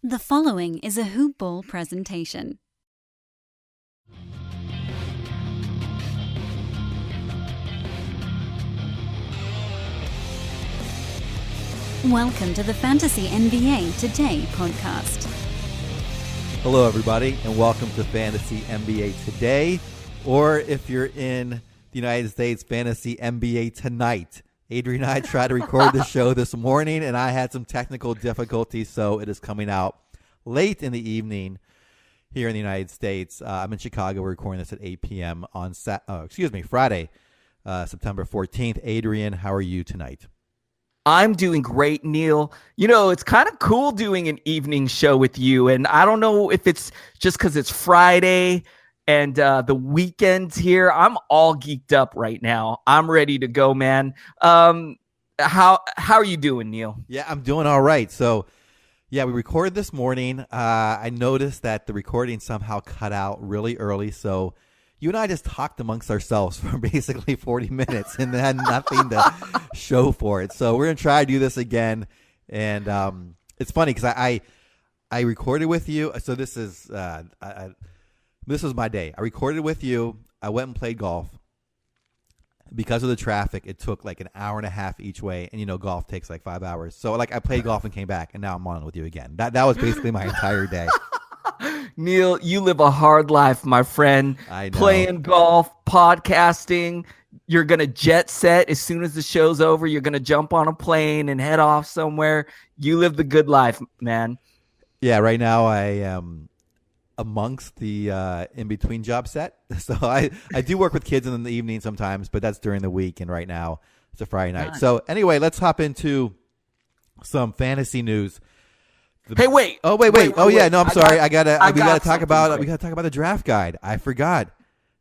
The following is a Hoop Ball presentation. Welcome to the Fantasy NBA Today podcast. Hello, everybody, and welcome to Fantasy NBA Today, or if you're in the United States, Fantasy NBA Tonight. Adrian and I tried to record the show this morning, and I had some technical difficulties, so it is coming out late in the evening here in the United States. I'm in Chicago. We're recording this at 8 p.m. on Friday, September 14th. Adrian, how are you tonight? I'm doing great, Neil. You know, it's kind of cool doing an evening show with you, and I don't know if it's just because it's Friday and the weekend's here. I'm all geeked up right now. I'm ready to go, man. How are you doing, Neil? Yeah, I'm doing all right. So, yeah, we recorded this morning. I noticed that the recording somehow cut out really early, so you and I just talked amongst ourselves for basically 40 minutes and had nothing to show for it. So we're going to try to do this again. And it's funny because I recorded with you. So this is this was my day. I recorded with you. I went and played golf. Because of the traffic, it took like an hour and a half each way. And, you know, golf takes like 5 hours. So, like, I played golf and came back, and now I'm on with you again. That was basically my entire day. Neil, you live a hard life, my friend. I know. Playing golf, podcasting. You're going to jet set as soon as the show's over. You're going to jump on a plane and head off somewhere. You live the good life, man. Yeah, right now I am amongst the in-between job set. So I do work with kids in the evening sometimes, but that's during the week, and right now it's a Friday night. Nice. So anyway, let's hop into some fantasy news. Hey, wait. Oh, wait. Oh, yeah. No, I'm sorry. We gotta talk about the draft guide. I forgot.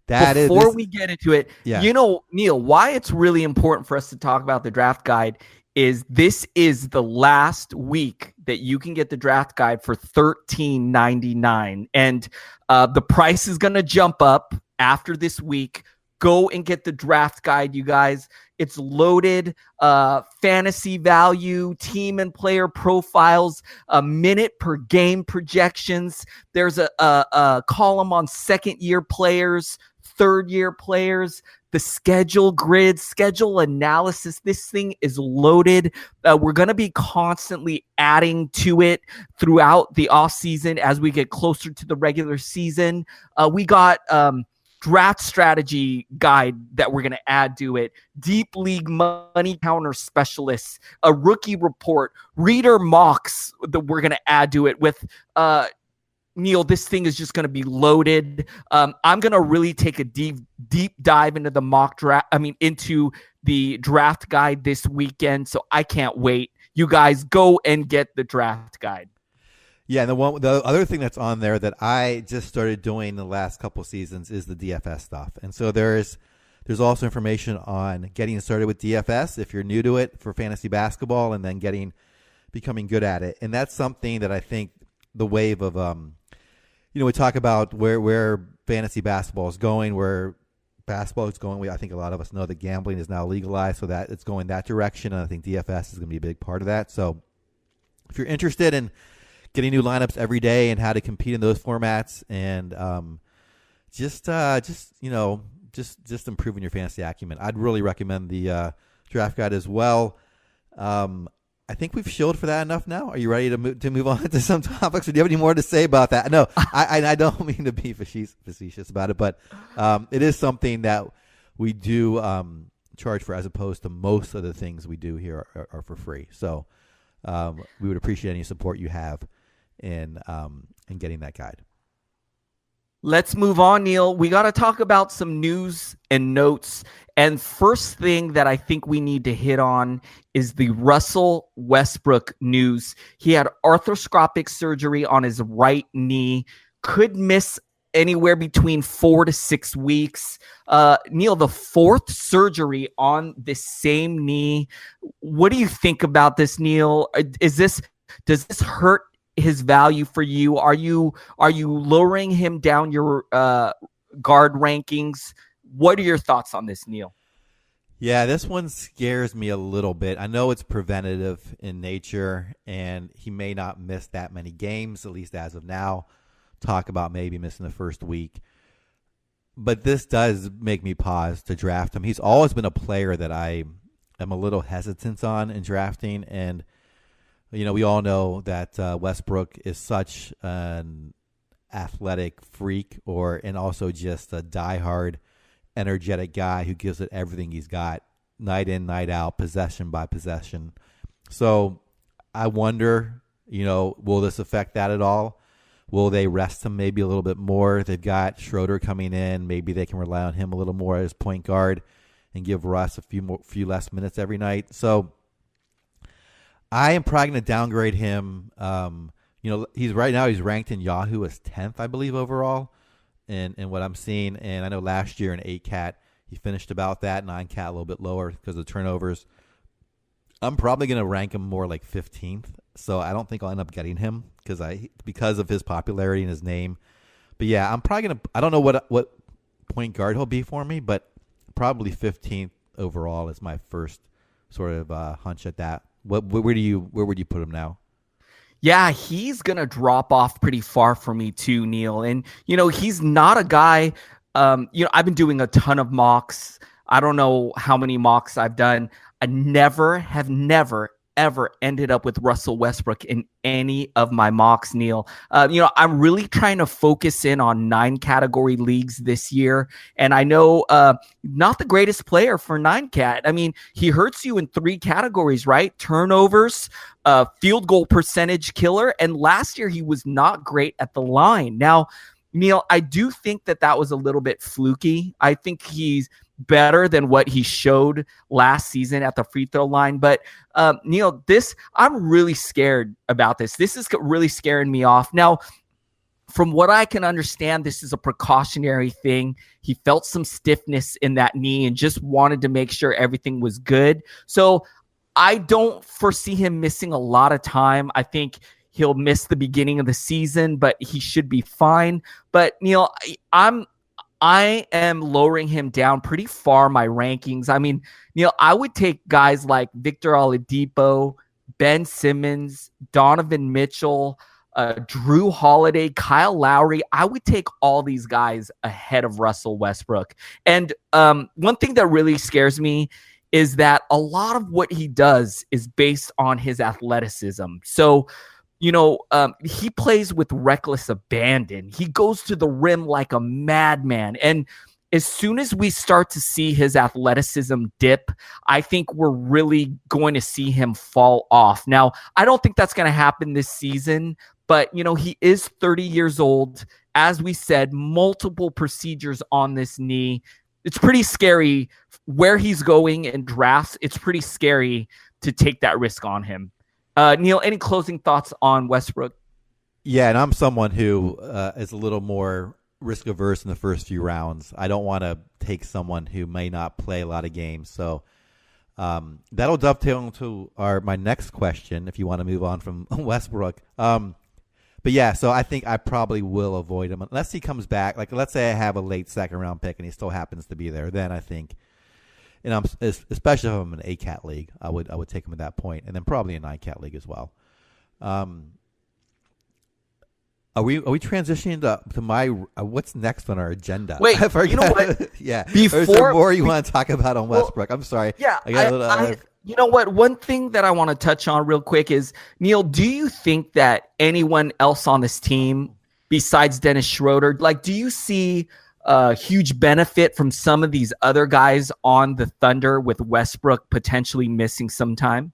Before we get into it, yeah. You know, Neil, why it's really important for us to talk about the draft guide is this is the last week that you can get the draft guide for $13.99. And the price is going to jump up after this week. Go and get the draft guide, you guys. It's loaded, fantasy value, team and player profiles, a minute per game projections. There's a column on second-year players, third-year players, the schedule grid, schedule analysis. This thing is loaded. We're going to be constantly adding to it throughout the offseason as we get closer to the regular season. We got draft strategy guide that we're going to add to it, deep league money counter specialists, a rookie report, reader mocks that we're going to add to it with Neil, this thing is just going to be loaded. I'm going to really take a deep dive into the into the draft guide this weekend. So I can't wait. You guys go and get the draft guide. Yeah, and the other thing that's on there that I just started doing the last couple seasons is the DFS stuff. And so there's also information on getting started with DFS if you're new to it for fantasy basketball, and then becoming good at it. And that's something that I think the wave of we talk about where fantasy basketball is going, where basketball is going. I think a lot of us know that gambling is now legalized, so that it's going that direction, and I think DFS is going to be a big part of that. So if you're interested in getting new lineups every day and how to compete in those formats, and just improving your fantasy acumen, I'd really recommend the draft guide as well. I think we've shilled for that enough now. Are you ready to move on to some topics? Or do you have any more to say about that? No, I don't mean to be facetious about it, but it is something that we do charge for, as opposed to most of the things we do here are for free. So we would appreciate any support you have in getting that guide. Let's move on, Neil. We got to talk about some news and notes. And first thing that I think we need to hit on is the Russell Westbrook news. He had arthroscopic surgery on his right knee, could miss anywhere between 4 to 6 weeks. Neil, the fourth surgery on this same knee. What do you think about this, Neil? Does this hurt his value for you? Are you lowering him down your guard rankings? What are your thoughts on this, Neil? Yeah, this one scares me a little bit. I know it's preventative in nature, and he may not miss that many games, at least as of now. Talk about maybe missing the first week. But this does make me pause to draft him. He's always been a player that I am a little hesitant on in drafting. And, we all know that Westbrook is such an athletic freak and also just a diehard energetic guy who gives it everything he's got, night in, night out, possession by possession. So I wonder, will this affect that at all? Will they rest him maybe a little bit more? They've got Schroeder coming in. Maybe they can rely on him a little more as point guard and give Russ a few less minutes every night. So I am probably going to downgrade him. He's ranked in Yahoo as 10th, I believe, overall. In what I'm seeing, and I know last year in 8-cat, he finished about that, 9-cat a little bit lower because of turnovers. I'm probably going to rank him more like 15th, so I don't think I'll end up getting him because of his popularity and his name. But yeah, I'm probably going to – I don't know what point guard he'll be for me, but probably 15th overall is my first sort of hunch at that. Where would you put him now? Yeah, he's going to drop off pretty far for me too, Neil. And, he's not a guy, I've been doing a ton of mocks. I don't know how many mocks I've done. I never, ever ended up with Russell Westbrook in any of my mocks, Neil. I'm really trying to focus in on 9 category leagues this year. And I know not the greatest player for 9-cat. I mean, he hurts you in 3 categories, right? Turnovers, field goal percentage killer. And last year he was not great at the line. Now, Neil, I do think that was a little bit fluky. I think he's better than what he showed last season at the free throw line. But Neil, I'm really scared about this. This is really scaring me off. Now, from what I can understand, this is a precautionary thing. He felt some stiffness in that knee and just wanted to make sure everything was good. So I don't foresee him missing a lot of time. I think he'll miss the beginning of the season, but he should be fine. But Neil, I am lowering him down pretty far, my rankings. I mean, Neil, I would take guys like Victor Oladipo, Ben Simmons, Donovan Mitchell, Drew Holiday, Kyle Lowry. I would take all these guys ahead of Russell Westbrook. And one thing that really scares me is that a lot of what he does is based on his athleticism. So, he plays with reckless abandon. He goes to the rim like a madman. And as soon as we start to see his athleticism dip, I think we're really going to see him fall off. Now, I don't think that's going to happen this season, but, he is 30 years old. As we said, multiple procedures on this knee. It's pretty scary where he's going in drafts. It's pretty scary to take that risk on him. Neil, any closing thoughts on Westbrook? Yeah, and I'm someone who is a little more risk averse in the first few rounds. I don't want to take someone who may not play a lot of games. So that'll dovetail into my next question if you want to move on from Westbrook. But yeah, so I think I probably will avoid him unless he comes back. Like, let's say I have a late second round pick and he still happens to be there. Then I think, especially if I'm in an 8-cat league, I would take him at that point, and then probably a 9-cat league as well. Are we transitioning to my what's next on our agenda? Wait, you know what? Yeah, is there more you want to talk about on Westbrook? I'm sorry. Yeah, you know what? One thing that I want to touch on real quick is, Neil, do you think that anyone else on this team besides Dennis Schroeder, do you see a huge benefit from some of these other guys on the Thunder with Westbrook potentially missing some time?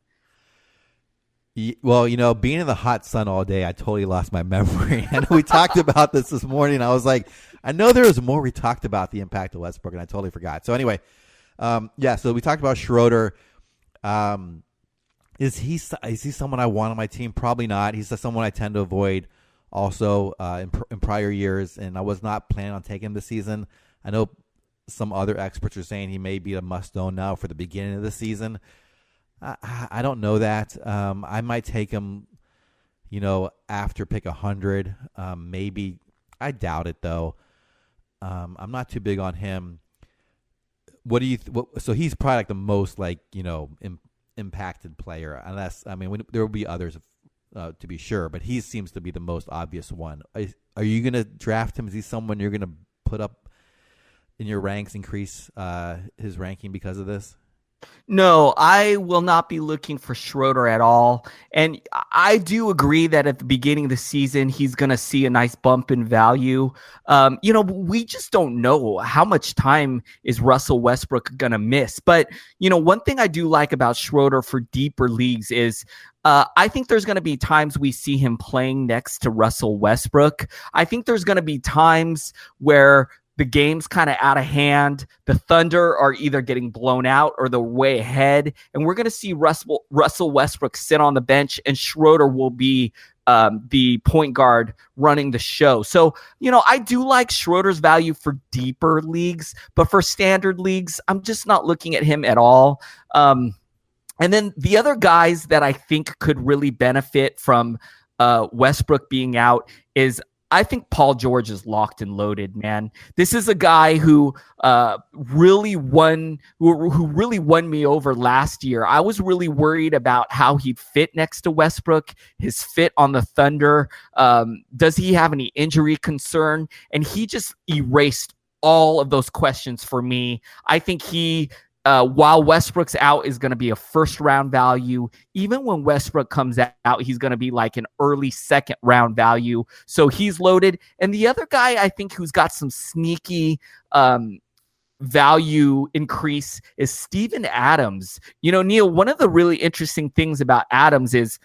Well, being in the hot sun all day, I totally lost my memory. And we talked about this morning. I was like, I know there was more we talked about the impact of Westbrook, and I totally forgot. So anyway, so we talked about Schroeder. Is he someone I want on my team? Probably not. He's someone I tend to avoid also in prior years, and I was not planning on taking him this season. I know some other experts are saying he may be a must-own now for the beginning of the season. I don't know that. I might take him, after pick 100. Maybe. I doubt it, though. I'm not too big on him. what do you? So he's probably like the most impacted player, unless there will be others to be sure, but he seems to be the most obvious one. Are you going to draft him? Is he someone you're going to put up in your ranks, increase his ranking because of this? No, I will not be looking for Schroeder at all. And I do agree that at the beginning of the season, he's going to see a nice bump in value. We just don't know how much time is Russell Westbrook going to miss. But, one thing I do like about Schroeder for deeper leagues is I think there's going to be times we see him playing next to Russell Westbrook. I think there's going to be times where the game's kind of out of hand. The Thunder are either getting blown out or they're way ahead. And we're going to see Russell Westbrook sit on the bench, and Schroeder will be the point guard running the show. So, I do like Schroeder's value for deeper leagues, but for standard leagues, I'm just not looking at him at all. And then the other guys that I think could really benefit from Westbrook being out is I think Paul George is locked and loaded, man. This is a guy who really won me over last year. I was really worried about how he'd fit next to Westbrook, his fit on the Thunder. Does he have any injury concern? And he just erased all of those questions for me. I think he, while Westbrook's out, is going to be a first-round value. Even when Westbrook comes out, he's going to be like an early second-round value. So he's loaded. And the other guy I think who's got some sneaky value increase is Steven Adams. Neil, one of the really interesting things about Adams is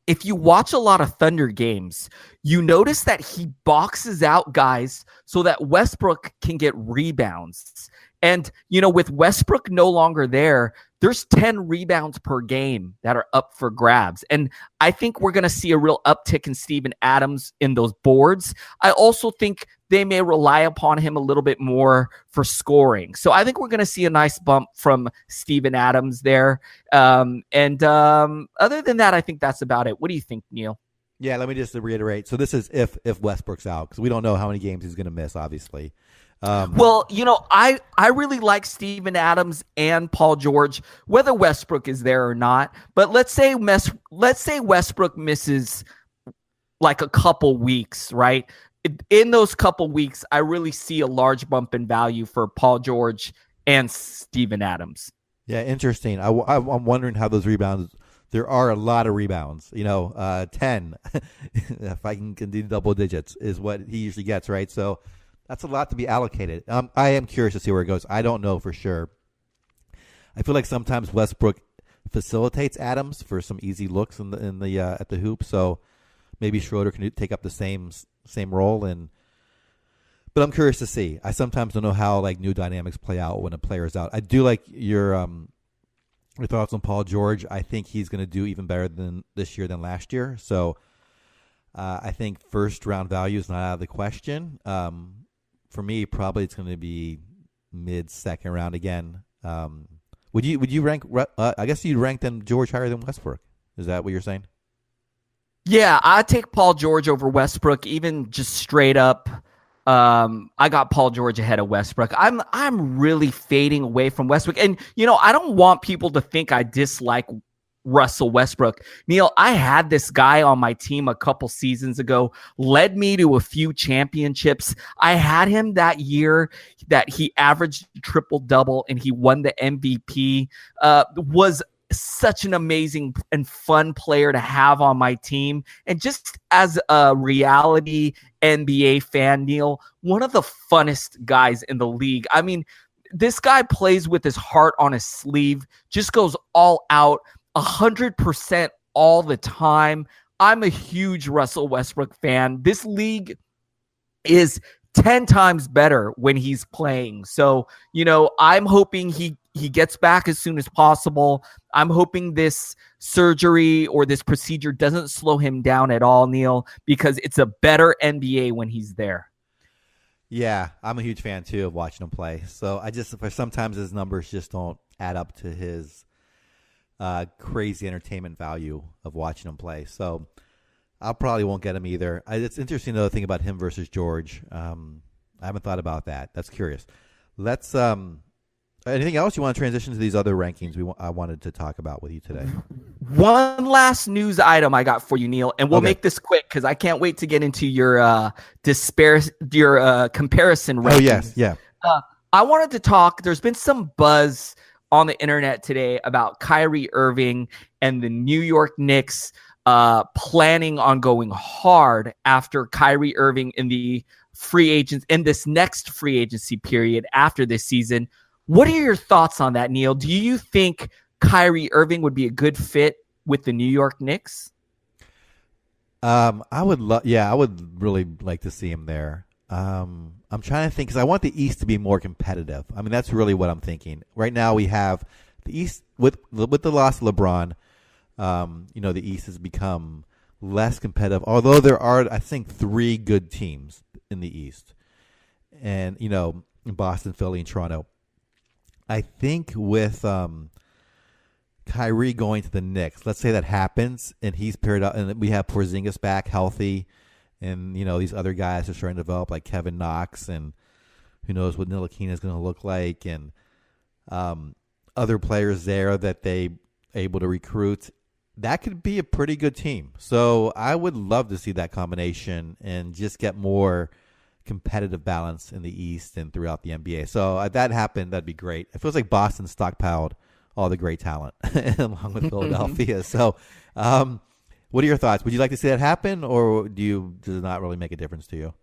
if you watch a lot of Thunder games, you notice that he boxes out guys so that Westbrook can get rebounds. And, with Westbrook no longer there's 10 rebounds per game that are up for grabs. And I think we're going to see a real uptick in Steven Adams in those boards. I also think they may rely upon him a little bit more for scoring. So I think we're going to see a nice bump from Steven Adams there. Other than that, I think that's about it. What do you think, Neil? Yeah, let me just reiterate. So this is if Westbrook's out, because we don't know how many games he's going to miss, obviously. I really like Steven Adams and Paul George, whether Westbrook is there or not. But let's say Westbrook misses like a couple weeks, right? In those couple weeks, I really see a large bump in value for Paul George and Steven Adams. Yeah, interesting. I'm wondering how those rebounds. There are a lot of rebounds. 10. If I can do double digits is what he usually gets, right? So that's a lot to be allocated. I am curious to see where it goes. I don't know for sure. I feel like sometimes Westbrook facilitates Adams for some easy looks in the at the hoop. So maybe Schroeder can take up the same role. But I'm curious to see. I sometimes don't know how new dynamics play out when a player is out. I do like your thoughts on Paul George. I think he's going to do even better this year than last year. So I think first round value is not out of the question. For me, probably it's going to be mid-second round again. Would you rank? I guess you'd rank them George higher than Westbrook. Is that what you're saying? Yeah, I take Paul George over Westbrook, even just straight up. I got Paul George ahead of Westbrook. I'm really fading away from Westbrook, and I don't want people to think I dislike Russell Westbrook. Neil, I had this guy on my team a couple seasons ago, led me to a few championships. I had him that year that he averaged triple-double and he won the MVP. Was such an amazing and fun player to have on my team. And just as a reality NBA fan, Neil, one of the funnest guys in the league. I mean, this guy plays with his heart on his sleeve, just goes all out, 100% all the time. I'm a huge Russell Westbrook fan. This league is 10 times better when he's playing. So, I'm hoping he gets back as soon as possible. I'm hoping this surgery or this procedure doesn't slow him down at all, Neil, because it's a better NBA when he's there. Yeah, I'm a huge fan too of watching him play. So sometimes his numbers just don't add up to his crazy entertainment value of watching him play. So I probably won't get him either. It's interesting though, thing about him versus George. I haven't thought about that. That's curious. Let's Anything else you want to transition to these other rankings I wanted to talk about with you today? One last news item I got for you, Neil, and we'll make this quick because I can't wait to get into your comparison rankings. Oh, yes. Yeah. I wanted to talk. There's been some buzz on the internet today about Kyrie Irving and the New York Knicks planning on going hard after Kyrie Irving in this next free agency period after this season. What are your thoughts on that, Neil? Do you think Kyrie Irving would be a good fit with the New York Knicks? I would really like to see him there. I'm trying to think because I want the East to be more competitive. I mean, that's really what I'm thinking. Right now we have the East with the loss of LeBron. The East has become less competitive, although there are, I think, 3 good teams in the East, and in Boston, Philly, and Toronto. I think with Kyrie going to the Knicks, let's say that happens, and he's paired up, and we have Porzingis back healthy, and these other guys are starting to develop, like Kevin Knox, and who knows what Ntilikina is going to look like, and other players there that they able to recruit. That could be a pretty good team. So I would love to see that combination and just get more competitive balance in the East and throughout the NBA. So if that happened, that'd be great. It feels like Boston stockpiled all the great talent along with Philadelphia. So what are your thoughts? Would you like to see that happen, or does it not really make a difference to you?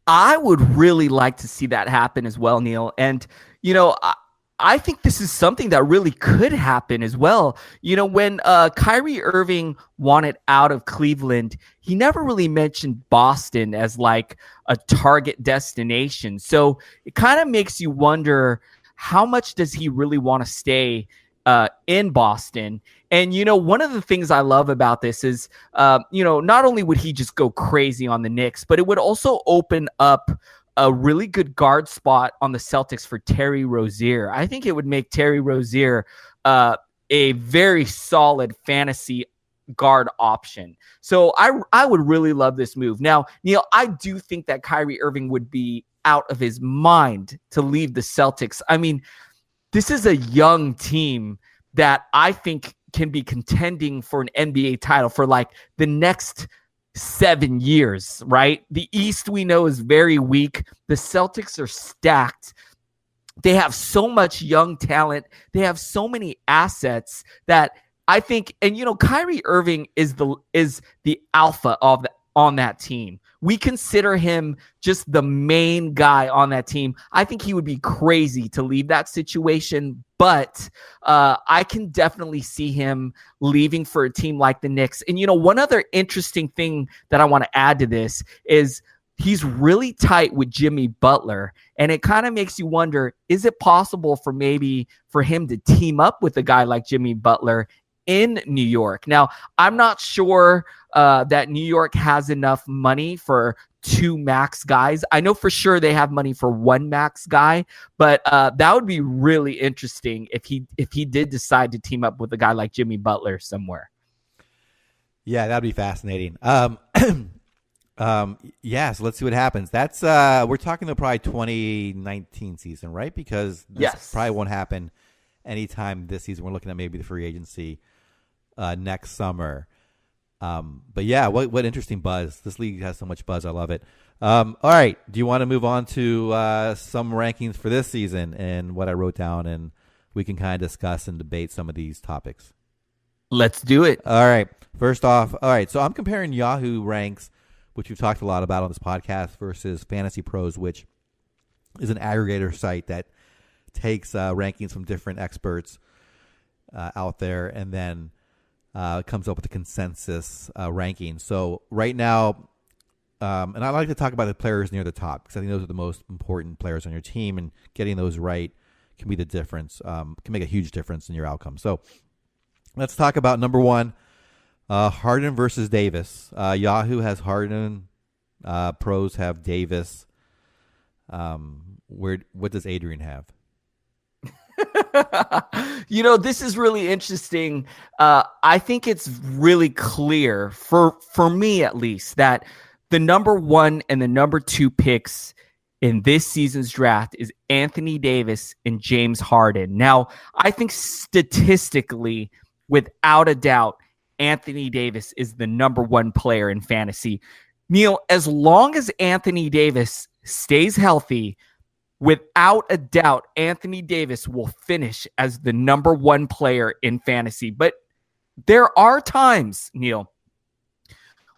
I would really like to see that happen as well, Neil. And, I think this is something that really could happen as well. When Kyrie Irving wanted out of Cleveland, he never really mentioned Boston as like a target destination. So it kind of makes you wonder, how much does he really want to stay in Boston? And, one of the things I love about this is, not only would he just go crazy on the Knicks, but it would also open up a really good guard spot on the Celtics for Terry Rozier. I think it would make Terry Rozier a very solid fantasy guard option. So I would really love this move. Now, Neil, I do think that Kyrie Irving would be out of his mind to leave the Celtics. I mean, this is a young team that I think can be contending for an NBA title for like the next 7 years, right? The East we know is very weak. The Celtics are stacked. They have so much young talent. They have so many assets that I think, and Kyrie Irving is the alpha on that team. We consider him just the main guy on that team. I think he would be crazy to leave that situation, but I can definitely see him leaving for a team like the Knicks. And, one other interesting thing that I want to add to this is he's really tight with Jimmy Butler. And it kind of makes you wonder, is it possible for him to team up with a guy like Jimmy Butler in New York? Now, I'm not sure that New York has enough money for 2 max guys. I know for sure they have money for 1 max guy, but that would be really interesting if he did decide to team up with a guy like Jimmy Butler somewhere. Yeah, that'd be fascinating. So let's see what happens. That's we're talking the probably 2019 season, right? Because this probably won't happen anytime this season. We're looking at maybe the free agency next summer. But yeah, what interesting buzz. This league has so much buzz. I love it. All right. Do you want to move on to some rankings for this season and what I wrote down, and we can kind of discuss and debate some of these topics? Let's do it. All right. First off, so I'm comparing Yahoo ranks, which we've talked a lot about on this podcast, versus Fantasy Pros, which is an aggregator site that takes rankings from different experts out there and then comes up with a consensus ranking. So right now, and I like to talk about the players near the top because I think those are the most important players on your team, and getting those right can be the difference, can make a huge difference in your outcome. So let's talk about number 1, Harden versus Davis. Yahoo has Harden. Pros have Davis. What does Adrian have? This is really interesting. I think it's really clear for me, at least, that the number 1 and the number 2 picks in this season's draft is Anthony Davis and James Harden. Now, I think statistically, without a doubt, Anthony Davis is the number one player in fantasy. Neil, as long as Anthony Davis stays healthy, without a doubt, Anthony Davis will finish as the number one player in fantasy. But there are times, Neil,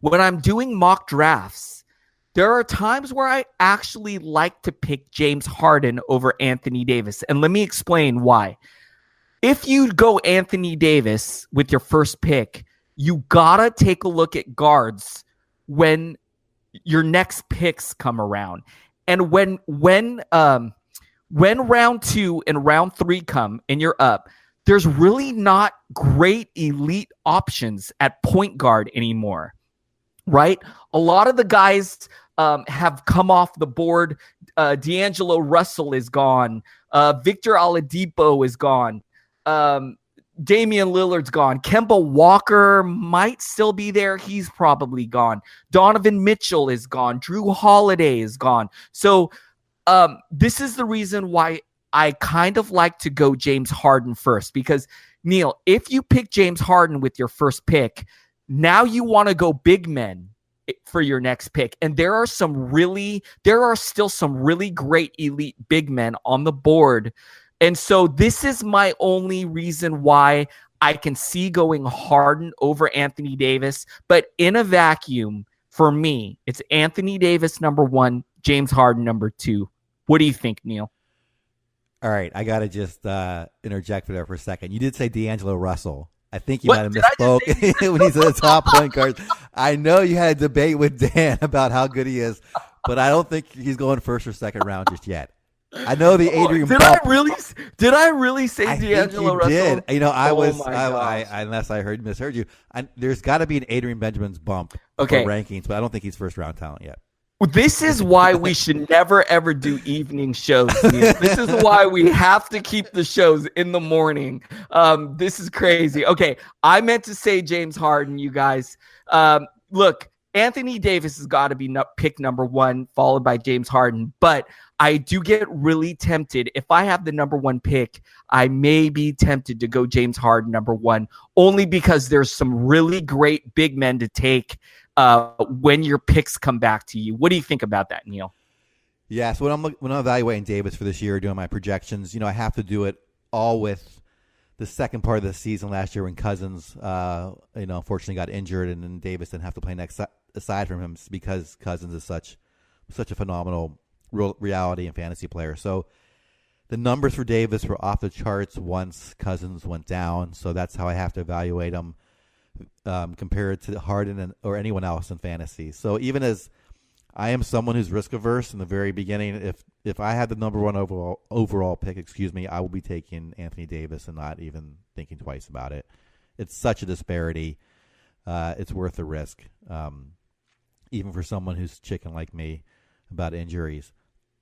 when I'm doing mock drafts, there are times where I actually like to pick James Harden over Anthony Davis. And let me explain why. If you go Anthony Davis with your first pick, you gotta take a look at guards when your next picks come around. And when round 2 and round 3 come and you're up, there's really not great elite options at point guard anymore, right? A lot of the guys have come off the board. D'Angelo Russell is gone. Victor Oladipo is gone. Damian Lillard's gone. Kemba Walker might still be there. He's probably gone. Donovan Mitchell is gone. Drew Holiday is gone. So this is the reason why I kind of like to go James Harden first, because, Neil, if you pick James Harden with your first pick, now you want to go big men for your next pick. And there are still some really great elite big men on the board. And so this is my only reason why I can see going Harden over Anthony Davis. But in a vacuum, for me, it's Anthony Davis number 1, James Harden number 2. What do you think, Neil? All right, I got to just interject for there for a second. You did say D'Angelo Russell. I think you might have misspoke when he said the top point guard. I know you had a debate with Dan about how good he is, but I don't think he's going first or second round just yet. I know the Adrian. Did I really say D'Angelo Russell? Did. You know, I unless I misheard you. There's got to be an Adrian Benjamin's bump for rankings, but I don't think he's first round talent yet. This is why we should never, ever do evening shows. Neil. This is why we have to keep the shows in the morning. This is crazy. Okay, I meant to say James Harden, you guys. Look, Anthony Davis has got to be pick number 1, followed by James Harden. But I do get really tempted. If I have the number 1 pick, I may be tempted to go James Harden number 1, only because there's some really great big men to take when your picks come back to you. What do you think about that, Neil? Yeah, so when I'm evaluating Davis for this year, doing my projections, I have to do it all with the second part of the season last year when Cousins, unfortunately got injured, and then Davis didn't have to play next aside from him because Cousins is such a phenomenal reality and fantasy player. So the numbers for Davis were off the charts once Cousins went down. So that's how I have to evaluate him compared to Harden or anyone else in fantasy. So even as I am someone who's risk averse in the very beginning, if I had the number 1 overall pick, I will be taking Anthony Davis and not even thinking twice about it. It's such a disparity. It's worth the risk, even for someone who's chicken like me about injuries.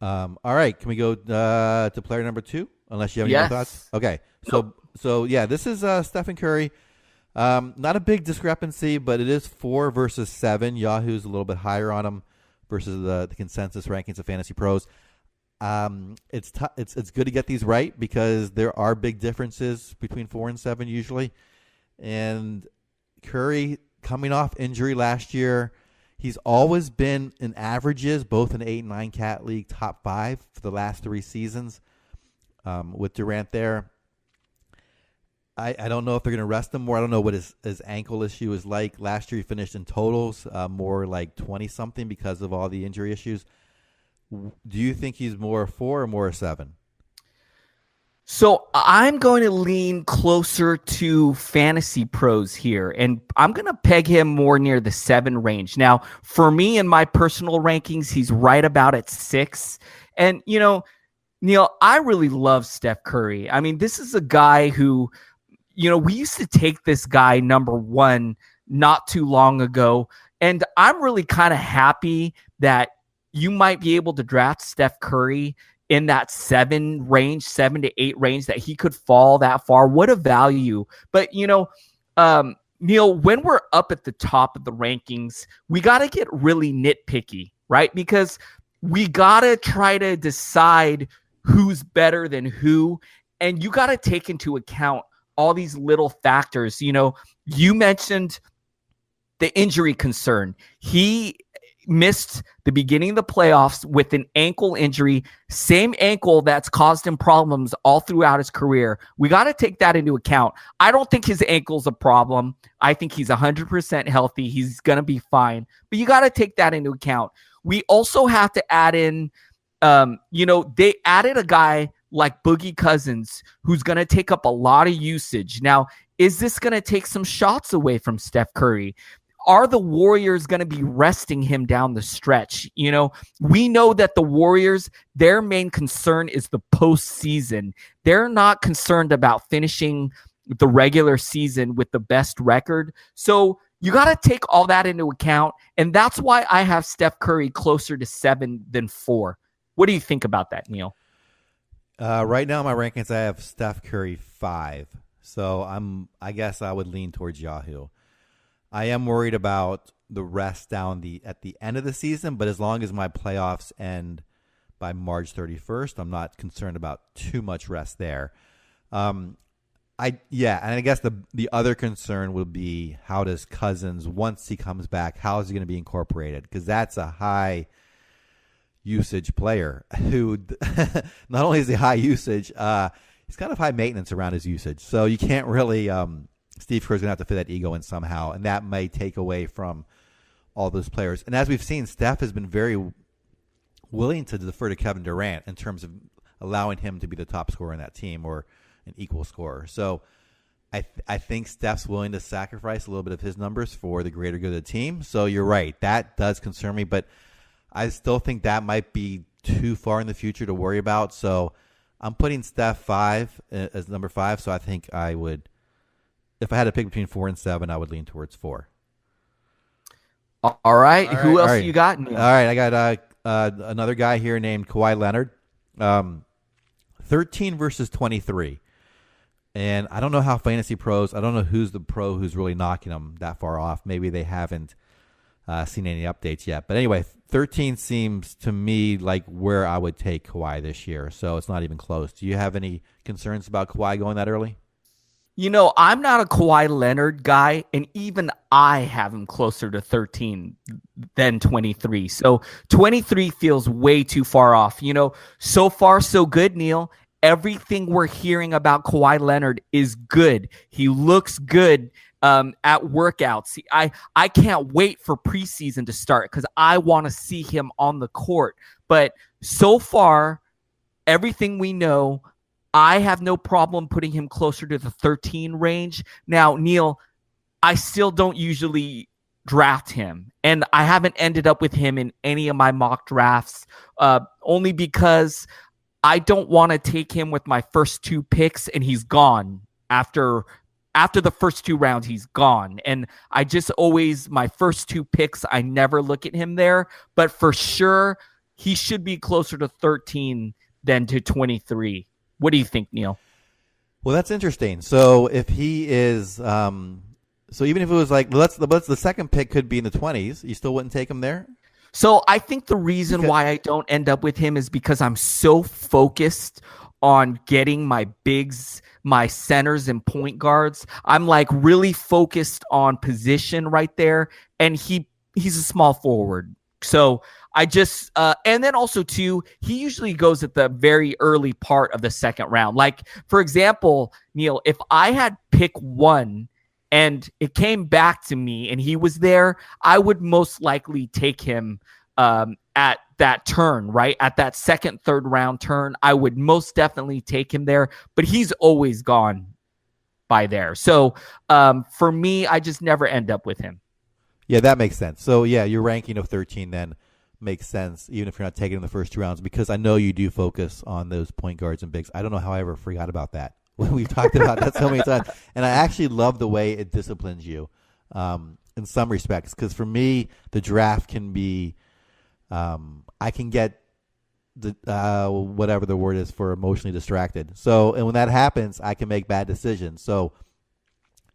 All right, can we go to player number 2? Unless you have any more thoughts. Okay, so yeah, this is Stephen Curry. Not a big discrepancy, but it is 4 versus 7. Yahoo's a little bit higher on him versus the consensus rankings of Fantasy Pros. It's good to get these right because there are big differences between 4 and 7 usually. And Curry coming off injury last year, he's always been in averages, both in 8 and 9 cat league, top 5 for the last 3 seasons. With Durant there, I don't know if they're going to rest him more. I don't know what his ankle issue is like. Last year he finished in totals more like 20-something because of all the injury issues. Do you think he's more a 4 or more a 7? So I'm going to lean closer to Fantasy Pros here, and I'm going to peg him more near the 7 range. Now, for me in my personal rankings, he's right about at 6. And, Neil, I really love Steph Curry. I mean, this is a guy who, we used to take this guy number 1 not too long ago, and I'm really kind of happy that you might be able to draft Steph Curry in that 7 to 8 range, that he could fall that far. What a value. But, Neil, when we're up at the top of the rankings, we got to get really nitpicky, right? Because we got to try to decide who's better than who. And you got to take into account all these little factors. You mentioned the injury concern. He missed the beginning of the playoffs with an ankle injury, same ankle that's caused him problems all throughout his career. We got to take that into account. I don't think his ankle's a problem. I think he's 100% healthy. He's going to be fine. But you got to take that into account. We also have to add in, they added a guy like Boogie Cousins who's going to take up a lot of usage. Now, is this going to take some shots away from Steph Curry? Are the Warriors going to be resting him down the stretch? We know that the Warriors, their main concern is the postseason. They're not concerned about finishing the regular season with the best record. So you got to take all that into account. And that's why I have Steph Curry closer to 7 than 4. What do you think about that, Neil? Right now in my rankings, I have Steph Curry 5. So I guess I would lean towards Yahoo. I am worried about the rest at the end of the season, but as long as my playoffs end by March 31st, I'm not concerned about too much rest there. And I guess the other concern would be, how does Cousins, once he comes back, how is he going to be incorporated? Because that's a high usage player who not only is he high usage, he's kind of high maintenance around his usage. So you can't really Steve Kerr's going to have to fit that ego in somehow, and that may take away from all those players. And as we've seen, Steph has been very willing to defer to Kevin Durant in terms of allowing him to be the top scorer in that team or an equal scorer. So I think Steph's willing to sacrifice a little bit of his numbers for the greater good of the team. So you're right. That does concern me, but I still think that might be too far in the future to worry about. So I'm putting Steph 5 as number 5. So I think I would, if I had to pick between 4 and 7, I would lean towards 4. All right. Who else you got, Neil? All right. I got another guy here named Kawhi Leonard. 13 versus 23. And I don't know how fantasy pros, I don't know who's the pro who's really knocking them that far off. Maybe they haven't seen any updates yet. But anyway, 13 seems to me like where I would take Kawhi this year. So it's not even close. Do you have any concerns about Kawhi going that early? I'm not a Kawhi Leonard guy, and even I have him closer to 13 than 23. So 23 feels way too far off. So far so good, Neil. Everything we're hearing about Kawhi Leonard is good. He looks good at workouts. I can't wait for preseason to start because I want to see him on the court. But so far, everything we know, I have no problem putting him closer to the 13 range. Now, Neil, I still don't usually draft him, and I haven't ended up with him in any of my mock drafts, only because I don't want to take him with my first 2 picks, and he's gone after the first 2 rounds. He's gone, and I just always, my first 2 picks, I never look at him there. But for sure, he should be closer to 13 than to 23. What do you think, Neil? Well, that's interesting. So if he is, so even if it was like, let's the second pick could be in the 20s, you still wouldn't take him there? So I think the reason why I don't end up with him is because I'm so focused on getting my bigs, my centers and point guards. I'm like really focused on position right there. And he's a small forward. So I just, and then also too, he usually goes at the very early part of the second round. Like, for example, Neil, if I had pick 1 and it came back to me and he was there, I would most likely take him at that turn, right? At that second, third round turn, I would most definitely take him there, but he's always gone by there. So for me, I just never end up with him. Yeah, that makes sense. So yeah, your ranking of 13 then makes sense, even if you're not taking in the first 2 rounds, because I know you do focus on those point guards and bigs. I don't know how I ever forgot about that. We've talked about that so many times. And I actually love the way it disciplines you in some respects, because for me, the draft can be, I can get the whatever the word is for emotionally distracted. So, and when that happens, I can make bad decisions. So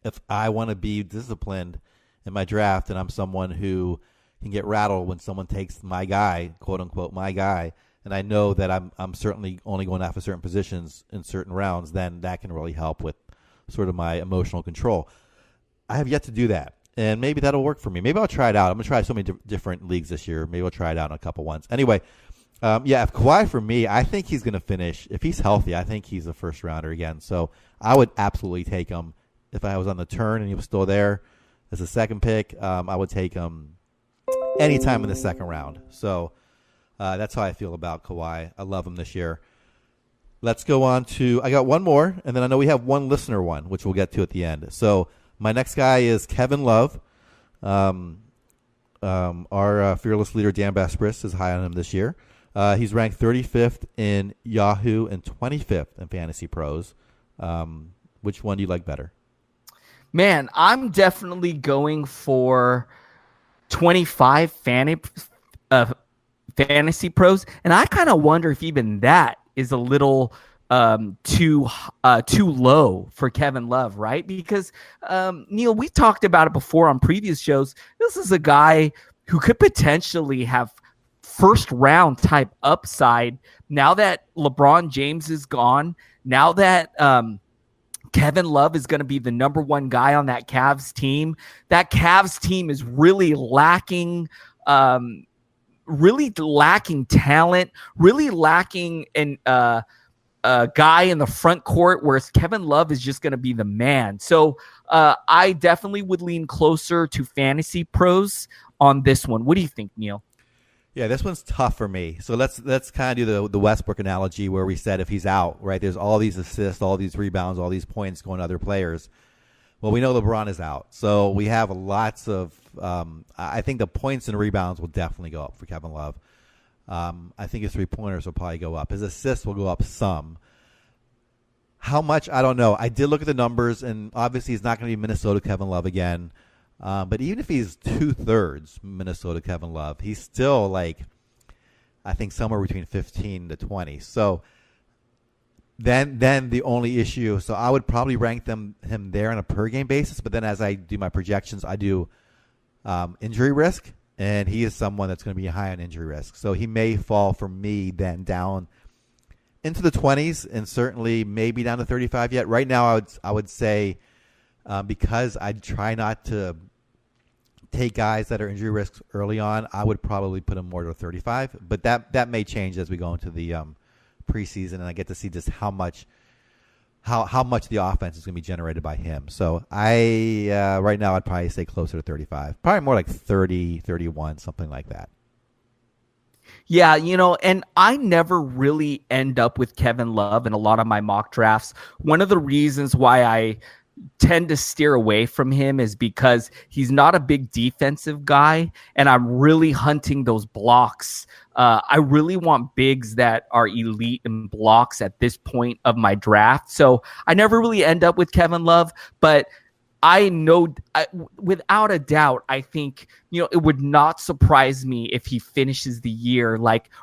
if I want to be disciplined in my draft and I'm someone who can get rattled when someone takes my guy, quote unquote, my guy, and I know that I'm certainly only going after certain positions in certain rounds, then that can really help with sort of my emotional control. I have yet to do that, and maybe that'll work for me. Maybe I'll try it out. I'm going to try so many different leagues this year. Maybe I'll try it out in a couple ones. Anyway, if Kawhi for me, I think he's going to finish. If he's healthy, I think he's a first rounder again. So I would absolutely take him if I was on the turn and he was still there as a second pick. I would take him anytime in the second round. So that's how I feel about Kawhi. I love him this year. Let's go on to, I got one more, and then I know we have one listener one, which we'll get to at the end. So my next guy is Kevin Love. Our fearless leader, Dan Bespris, is high on him this year. He's ranked 35th in Yahoo and 25th in Fantasy Pros. Which one do you like better? Man, I'm definitely going for 25 Fantasy Pros, and I kind of wonder if even that is a little too low for Kevin Love, right? Because Neil, we talked about it before on previous shows. This is a guy who could potentially have first round type upside now that LeBron James is gone. Now that Kevin Love is going to be the number one guy on that Cavs team. That Cavs team is really lacking talent, really lacking a guy in the front court, whereas Kevin Love is just going to be the man. So I definitely would lean closer to Fantasy Pros on this one. What do you think, Neil? Yeah, this one's tough for me. So let's kind of do the Westbrook analogy where we said if he's out, right, there's all these assists, all these rebounds, all these points going to other players. Well, we know LeBron is out. So we have lots of I think the points and rebounds will definitely go up for Kevin Love. I think his three-pointers will probably go up. His assists will go up some. How much, I don't know. I did look at the numbers, and obviously he's not going to be Minnesota Kevin Love again. But even if he's 2/3 Minnesota Kevin Love, he's still I think somewhere between 15 to 20. So then the only issue, so I would probably rank him there on a per game basis. But then as I do my projections, I do injury risk, and he is someone that's going to be high on injury risk. So he may fall for me then down into the 20s and certainly maybe down to 35 yet. Right now, I would say because I try not to take guys that are injury risks early on, I would probably put him more to 35. But that may change as we go into the preseason, and I get to see just how much the offense is going to be generated by him. So I right now I'd probably say closer to 35, probably more like 30, 31, something like that. Yeah, and I never really end up with Kevin Love in a lot of my mock drafts. One of the reasons why I tend to steer away from him is because he's not a big defensive guy, and I'm really hunting those blocks. I really want bigs that are elite in blocks at this point of my draft. So I never really end up with Kevin Love, but I know without a doubt, I think, it would not surprise me if he finishes the year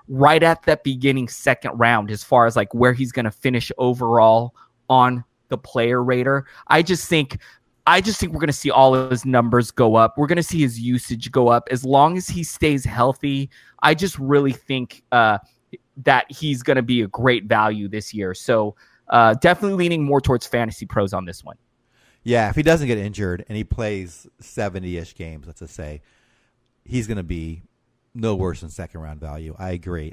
right at that beginning second round, as far as where he's going to finish overall on the player rater. I just think we're going to see all of his numbers go up. We're going to see his usage go up as long as he stays healthy. I just really think that he's going to be a great value this year. So definitely leaning more towards Fantasy Pros on this one. Yeah, if he doesn't get injured and he plays 70-ish games, let's just say, he's going to be no worse than second round value. I agree.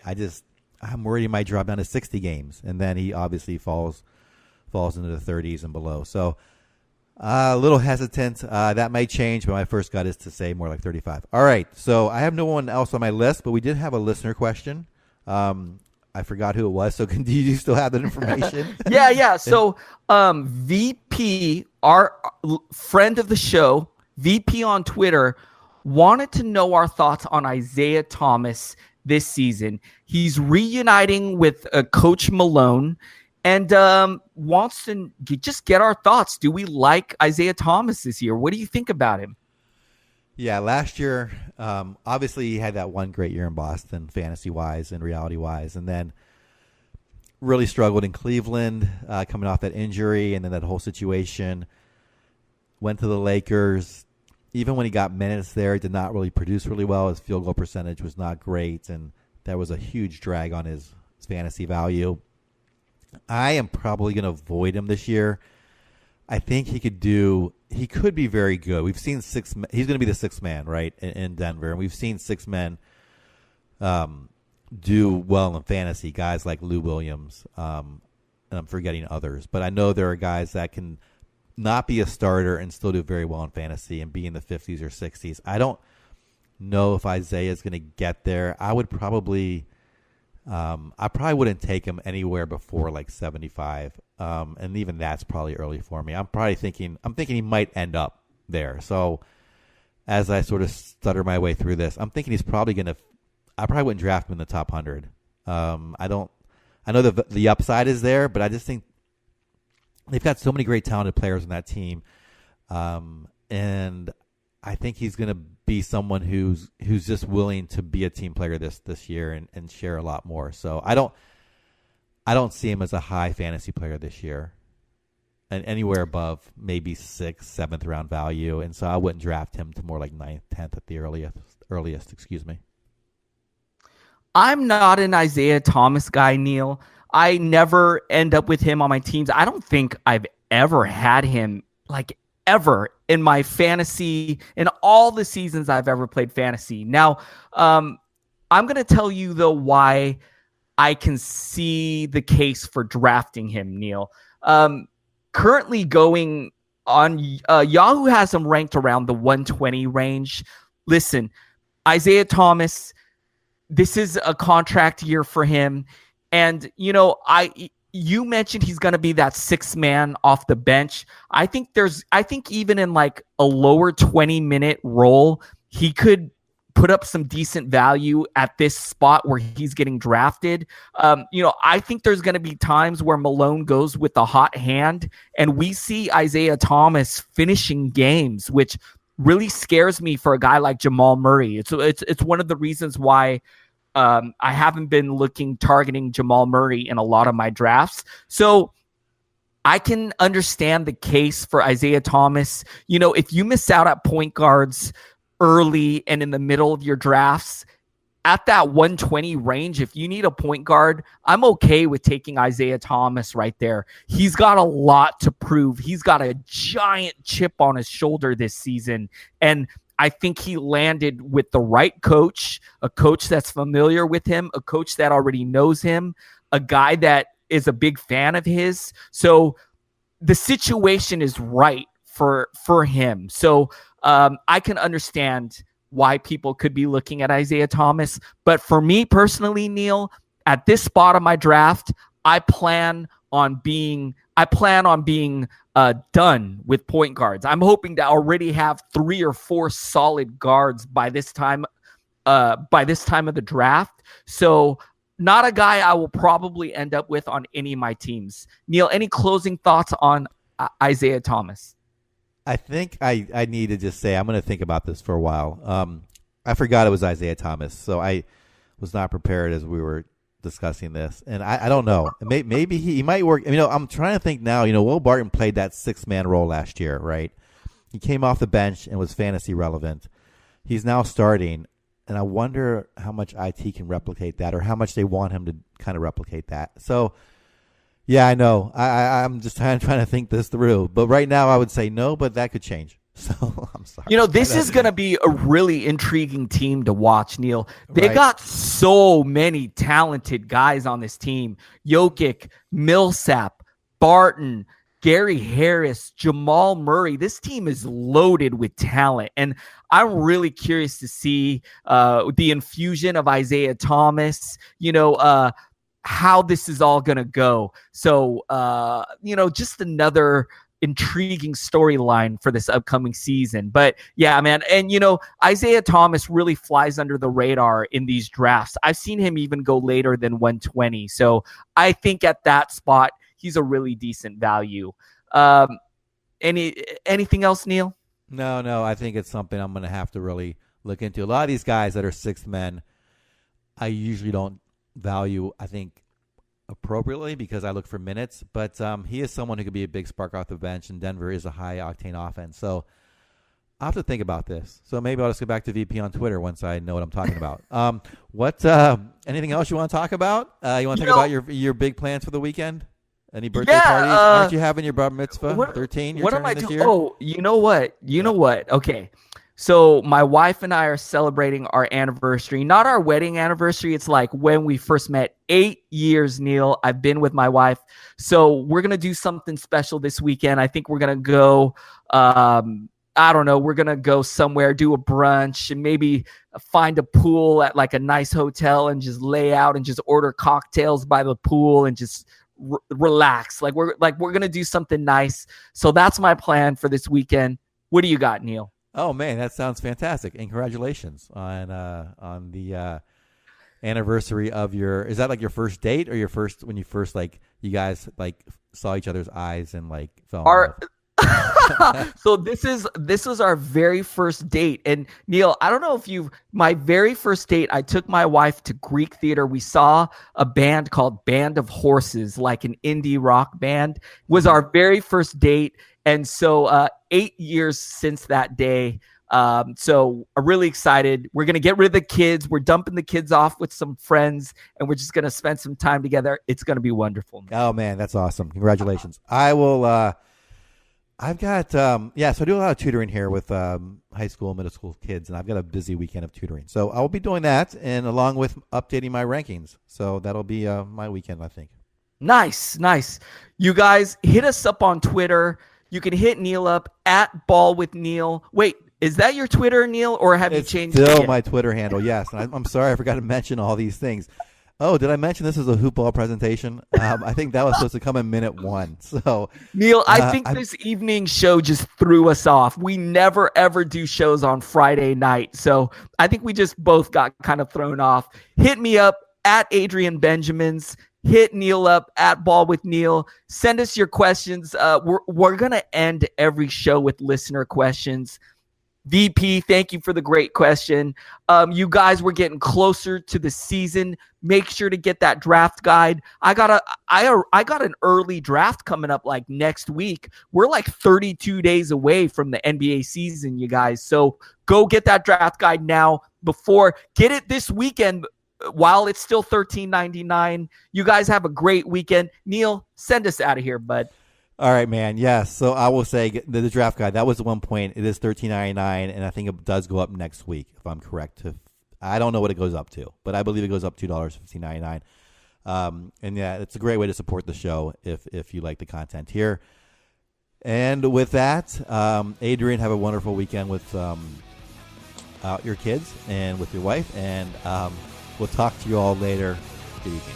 I'm worried he might drop down to 60 games, and then he obviously falls into the 30s and below. So a little hesitant. That may change, but my first gut is to say more like 35. All right, so I have no one else on my list, but we did have a listener question. I forgot who it was, so do you still have that information? Yeah. So VP, our friend of the show, VP on Twitter, wanted to know our thoughts on Isaiah Thomas this season. He's reuniting with Coach Malone, and wants to just get our thoughts. Do we like Isaiah Thomas this year? What do you think about him? Yeah, last year, obviously he had that one great year in Boston, fantasy-wise and reality-wise, and then really struggled in Cleveland, coming off that injury and then that whole situation. Went to the Lakers, even when he got minutes there, he did not really produce really well. His field goal percentage was not great, and that was a huge drag on his fantasy value. I am probably going to avoid him this year. I think he could be very good. We've seen he's going to be the sixth man, right, in Denver, and we've seen six men do well in fantasy, guys like Lou Williams, and I'm forgetting others. But I know there are guys that can not be a starter and still do very well in fantasy and be in the 50s or 60s. I don't know if Isaiah is going to get there. I probably wouldn't take him anywhere before like 75, and even that's probably early for me. I'm thinking he might end up there. So as I sort of stutter my way through this, I'm thinking he's probably going to. I probably wouldn't draft him in the top 100. I know the upside is there, but I just think they've got so many great talented players on that team, and I think he's going to be someone who's just willing to be a team player this year and share a lot more. So I don't see him as a high fantasy player this year, and anywhere above maybe 6th, 7th round value. And so I wouldn't draft him to more like 9th, 10th at the earliest. Excuse me. I'm not an Isaiah Thomas guy, Neil. I never end up with him on my teams. I don't think I've ever had him ever in my fantasy in all the seasons I've ever played fantasy. Now, I'm going to tell you though why I can see the case for drafting him, Neil. Currently going on Yahoo has him ranked around the 120 range. Listen, Isaiah Thomas, this is a contract year for him. And, you mentioned he's going to be that sixth man off the bench. I think even in like a lower 20-minute role, he could put up some decent value at this spot where he's getting drafted. I think there's going to be times where Malone goes with the hot hand and we see Isaiah Thomas finishing games, which really scares me for a guy like Jamal Murray. It's one of the reasons why I haven't been targeting Jamal Murray in a lot of my drafts. So I can understand the case for Isaiah Thomas. If you miss out at point guards early and in the middle of your drafts, at that 120 range, if you need a point guard, I'm okay with taking Isaiah Thomas right there. He's got a lot to prove. He's got a giant chip on his shoulder this season. And I think he landed with the right coach, a coach that's familiar with him, a coach that already knows him, a guy that is a big fan of his. So the situation is right for him. So I can understand why people could be looking at Isaiah Thomas. But for me personally, Neil, at this spot of my draft, I plan on being done with point guards. I'm hoping to already have 3 or 4 solid guards by this time of the draft. So not a guy I will probably end up with on any of my teams. Neil, any closing thoughts on Isaiah Thomas? I think I need to just say I'm going to think about this for a while. I forgot it was Isaiah Thomas, so I was not prepared as we were discussing this, and I don't know. Maybe he might work. I'm trying to think now. Will Barton played that 6-man role last year, right? He came off the bench and was fantasy relevant. He's now starting, and I wonder how much IT can replicate that, or how much they want him to kind of replicate that. So, yeah, I know. I'm just trying to think this through, but right now I would say no, but that could change. So I'm sorry. This is going to be a really intriguing team to watch, Neil. They Right. got so many talented guys on this team. Jokic, Millsap, Barton, Gary Harris, Jamal Murray. This team is loaded with talent. And I'm really curious to see the infusion of Isaiah Thomas, how this is all going to go. So, just another intriguing storyline for this upcoming season. But yeah, man. And Isaiah Thomas really flies under the radar in these drafts. I've seen him even go later than 120. So I think at that spot, he's a really decent value. Anything else, Neil? No, I think it's something I'm going to have to really look into. A lot of these guys that are sixth men, I usually don't value, I think, appropriately because I look for minutes, but he is someone who could be a big spark off the bench, and Denver is a high-octane offense. So I'll have to think about this. So maybe I'll just go back to VP on Twitter once I know what I'm talking about. Anything else you want to talk about? You want to talk about your big plans for the weekend? Any birthday parties? Aren't you having your bar mitzvah? 13? What am I doing? Oh, you know what? Okay. So my wife and I are celebrating our anniversary, not our wedding anniversary. It's like when we first met. 8 years, Neil. I've been with my wife. So we're going to do something special this weekend. I think we're going to go, I don't know, we're going to go somewhere, do a brunch, and maybe find a pool at like a nice hotel and just lay out and just order cocktails by the pool and just relax. Like we're going to do something nice. So that's my plan for this weekend. What do you got, Neil? Oh man, that sounds fantastic. And congratulations on the anniversary of is that like your first date or when you first like you guys like saw each other's eyes and like fell in love? So this was our very first date. And Neil, I don't know if my very first date, I took my wife to Greek theater. We saw a band called Band of Horses, like an indie rock band. It was our very first date. And so 8 years since that day. So I'm really excited. We're going to get rid of the kids. We're dumping the kids off with some friends and we're just going to spend some time together. It's going to be wonderful. Oh man, that's awesome. Congratulations. I will, I've got, so I do a lot of tutoring here with high school and middle school kids, and I've got a busy weekend of tutoring. So I'll be doing that, and along with updating my rankings. So that'll be my weekend, I think. Nice. You guys, hit us up on Twitter. You can hit Neil up at Ball with Neil. Wait, is that your Twitter, Neil, or have you changed it? It's still my Twitter handle, yes. And I'm sorry I forgot to mention all these things. Oh, did I mention this is a hoop ball presentation? I think that was supposed to come in minute 1. So, Neil, I think this evening show just threw us off. We never, ever do shows on Friday night. So I think we just both got kind of thrown off. Hit me up at Adrian Benjamins. Hit Neil up at Ball with Neil. Send us your questions. We're going to end every show with listener questions. VP, thank you for the great question. You guys, we're getting closer to the season. Make sure to get that draft guide. I got an early draft coming up like next week. We're like 32 days away from the NBA season, you guys. So go get that draft guide now get it this weekend while it's still $13.99. You guys have a great weekend. Neil, send us out of here, bud. All right, man. Yes. So I will say the draft guide, that was at one point. It is $13.99, and I think it does go up next week, if I'm correct. I don't know what it goes up to, but I believe it goes up $2.15.99. And yeah, it's a great way to support the show if you like the content here. And with that, Adrian, have a wonderful weekend with your kids and with your wife, and we'll talk to you all later. Good evening.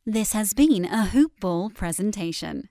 This has been a Hoop Ball presentation.